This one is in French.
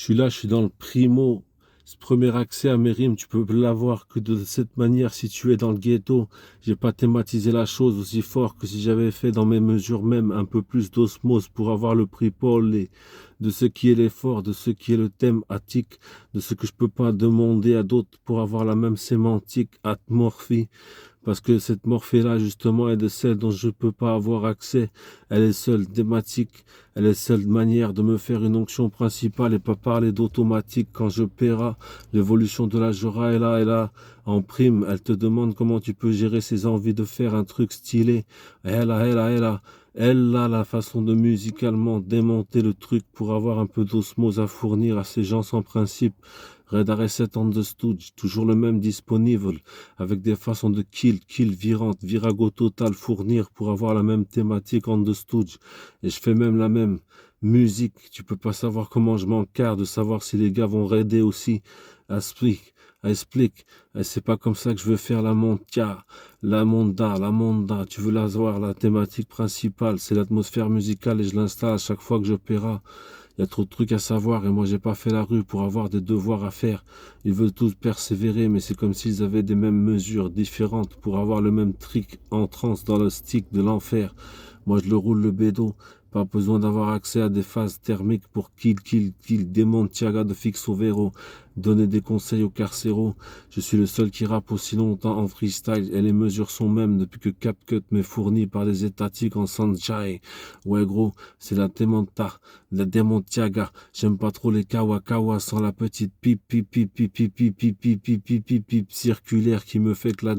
Je suis là, je suis dans le primo. Ce premier accès à mes rimes, tu peux l'avoir que de cette manière si tu es dans le ghetto. J'ai pas thématisé la chose aussi fort que si j'avais fait dans mes mesures même un peu plus d'osmose pour avoir le prix Paul et de ce qui est l'effort, de ce qui est le thème attique, de ce que je peux pas demander à d'autres pour avoir la même sémantique, atmorphie. Parce que cette morphée-là, justement, est de celle dont je ne peux pas avoir accès. Elle est seule thématique, elle est seule manière de me faire une onction principale et pas parler d'automatique quand je paierai. L'évolution de la Jura est là, en prime. Elle te demande comment tu peux gérer ses envies de faire un truc stylé. Elle a la façon de musicalement démonter le truc pour avoir un peu d'osmose à fournir à ces gens sans principe. Red 7 on the Stooge, toujours le même disponible, avec des façons de kill virantes, virago total, fournir pour avoir la même thématique on the Stooge. Et je fais même la même musique. Tu peux pas savoir comment je m'encarre de savoir si les gars vont raider aussi. Explique. Et c'est pas comme ça que je veux faire la monda. Tu veux la voir, la thématique principale, c'est l'atmosphère musicale et je l'installe à chaque fois que je paierai. Il y a trop de trucs à savoir et moi j'ai pas fait la rue pour avoir des devoirs à faire. Ils veulent tous persévérer, mais c'est comme s'ils avaient des mêmes mesures différentes pour avoir le même trick en transe dans le stick de l'enfer. Moi je le roule le bédo. Pas besoin d'avoir accès à des phases thermiques pour démonte Tiaga de Fixo Vero, donner des conseils aux carcéraux. Je suis le seul qui rappe aussi longtemps en freestyle et les mesures sont mêmes depuis que CapCut m'est fourni par les étatiques en Sanjay. Ouais gros, c'est la Demontiaga. J'aime pas trop les kawa sans la petite pipe circulaire qui me fait que la